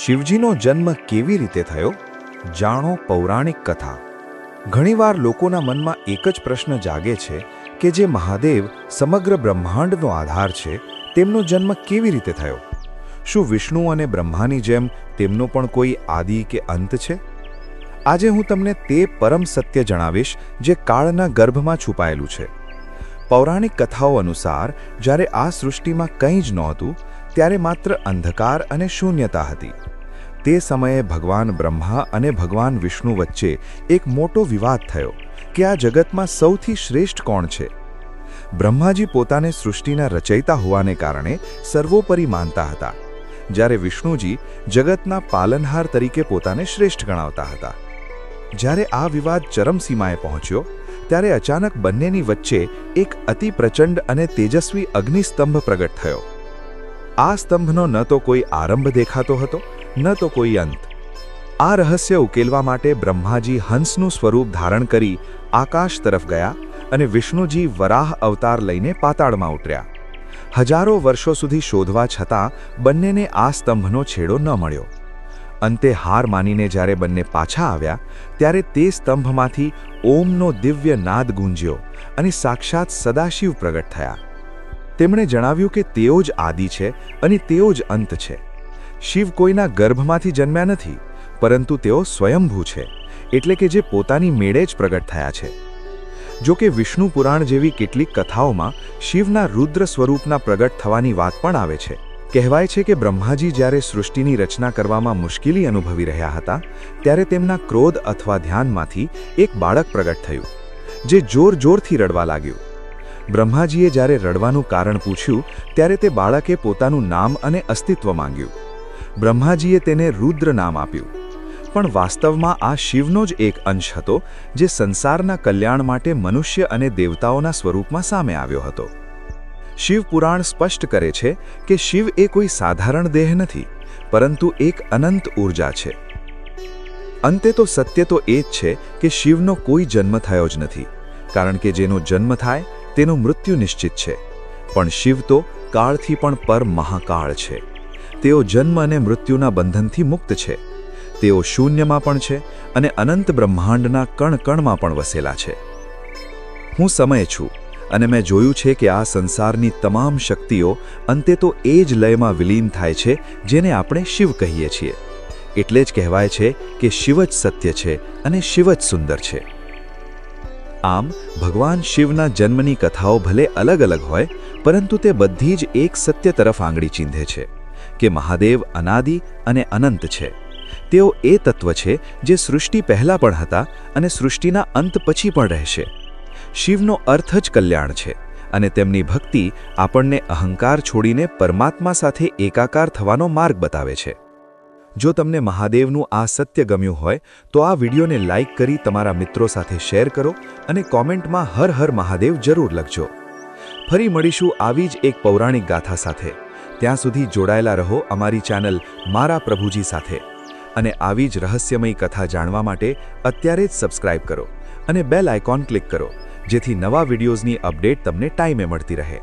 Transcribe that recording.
શિવજીનો જન્મ કેવી રીતે થયો? જાણો પૌરાણિક કથા. ઘણીવાર લોકોના મનમાં એક જ પ્રશ્ન જાગે છે કે જે મહાદેવ સમગ્ર બ્રહ્માંડનો આધાર છે, તેમનો જન્મ કેવી રીતે થયો? શું વિષ્ણુ અને બ્રહ્માની જેમ તેમનો પણ કોઈ આદિ કે અંત છે? આજે હું તમને તે પરમ સત્ય જણાવીશ જે કાળના ગર્ભમાં છુપાયેલું છે. પૌરાણિક કથાઓ અનુસાર જ્યારે આ સૃષ્ટિમાં કંઈ જ નહોતું, ત્યારે માત્ર અંધકાર અને શૂન્યતા હતી. તે સમયે ભગવાન બ્રહ્મા અને ભગવાન વિષ્ણુ વચ્ચે એક મોટો વિવાદ થયો કે આ જગતમાં સૌથી શ્રેષ્ઠ કોણ છે. બ્રહ્માજી પોતાને સૃષ્ટિના રચયિતા હોવાને કારણે સર્વોપરી માનતા હતા, જ્યારે વિષ્ણુજી જગતના પાલનહાર તરીકે પોતાને શ્રેષ્ઠ ગણાવતા હતા. જ્યારે આ વિવાદ ચરમસીમાએ પહોંચ્યો, ત્યારે અચાનક બંનેની વચ્ચે એક અતિ પ્રચંડ અને તેજસ્વી અગ્નિસ્તંભ પ્રગટ થયો. આ સ્તંભનો ન તો કોઈ આરંભ દેખાતો હતો, ન તો કોઈ અંત. આ રહસ્ય ઉકેલવા માટે બ્રહ્માજી હંસનું સ્વરૂપ ધારણ કરી આકાશ તરફ ગયા અને વિષ્ણુજી વરાહ અવતાર લઈને પાતાળમાં ઉતર્યા. હજારો વર્ષો સુધી શોધવા છતાં બંનેને આ સ્તંભનો છેડો ન મળ્યો. અંતે હાર માનીને જ્યારે બંને પાછા આવ્યા, ત્યારે તે સ્તંભમાંથી ઓમનો દિવ્ય નાદ ગુંજ્યો અને સાક્ષાત સદાશિવ પ્રગટ થયા. તેમણે જણાવ્યું કે તેઓ જ આદિ છે અને તેઓ જ અંત છે. શિવ કોઈના ગર્ભમાંથી જન્મ્યા નથી, પરંતુ તેઓ સ્વયંભૂ છે, એટલે કે જે પોતાની મેળે જ પ્રગટ થયા છે. જો કે વિષ્ણુ પુરાણ જેવી કેટલીક કથાઓમાં શિવના રુદ્ર સ્વરૂપના પ્રગટ થવાની વાત પણ આવે છે. કહેવાય છે કે બ્રહ્માજી જ્યારે સૃષ્ટિની રચના કરવામાં મુશ્કેલી અનુભવી રહ્યા હતા, ત્યારે તેમના ક્રોધ અથવા ધ્યાનમાંથી એક બાળક પ્રગટ થયું, જે જોરથી રડવા લાગ્યું. બ્રહ્માજીએ જ્યારે રડવાનું કારણ પૂછ્યું, ત્યારે તે બાળકે પોતાનું નામ અને અસ્તિત્વ માંગ્યું. બ્રહ્માજીએ તેને રુદ્ર નામ આપ્યું. પણ વાસ્તવમાં આ શિવનો જ એક અંશ હતો, જે સંસારના કલ્યાણ માટે મનુષ્ય અને દેવતાઓના સ્વરૂપમાં સામે આવ્યો હતો. શિવ પુરાણ સ્પષ્ટ કરે છે કે શિવ એ કોઈ સાધારણ દેહ નથી, પરંતુ એક અનંત ઊર્જા છે. અંતે તો સત્ય તો એ જ છે કે શિવનો કોઈ જન્મ થયો જ નથી, કારણ કે જેનો જન્મ થાય તેનું મૃત્યુ નિશ્ચિત છે. પણ શિવ તો કાળથી પણ પર મહાકાળ છે. તેઓ જન્મ અને મૃત્યુના બંધનથી મુક્ત છે. તેઓ શૂન્યમાં પણ છે અને અનંત બ્રહ્માંડના કણકણમાં પણ વસેલા છે. હું સમય છું અને મેં જોયું છે કે આ સંસારની તમામ શક્તિઓ અંતે તો એ જ લયમાં વિલીન થાય છે જેને આપણે શિવ કહીએ છીએ. એટલે જ કહેવાય છે કે શિવ જ સત્ય છે અને શિવ જ સુંદર છે. આમ ભગવાન શિવના જન્મની કથાઓ ભલે અલગ અલગ હોય, પરંતુ તે બધી જ એક સત્ય તરફ આંગળી ચીંધે છે કે મહાદેવ અનાદિ અને અનંત છે. તેઓ એ તત્વ છે જે સૃષ્ટિ પહેલાં પણ હતા અને સૃષ્ટિના અંત પછી પણ રહેશે. શિવનો અર્થ જ કલ્યાણ છે અને તેમની ભક્તિ આપણને અહંકાર છોડીને પરમાત્મા સાથે એકાકાર થવાનો માર્ગ બતાવે છે. જો તમને મહાદેવનું આ સત્ય ગમ્યું હોય તો આ વિડીયોને લાઈક કરી તમારા મિત્રો સાથે શેર કરો અને કોમેન્ટમાં હર હર મહાદેવ જરૂર લખજો. ફરી મળીશું આવી જ એક પૌરાણિક ગાથા સાથે. ત્યાં સુધી જોડાયેલા રહો અમારી ચેનલ મારા પ્રભુજી સાથે. અને આવી જ રહસ્યમય કથા જાણવા માટે અત્યારે જ સબસ્ક્રાઇબ કરો અને બેલ આઇકોન ક્લિક કરો, જેથી નવા વિડીયોઝની અપડેટ તમને ટાઈમે મળતી રહે.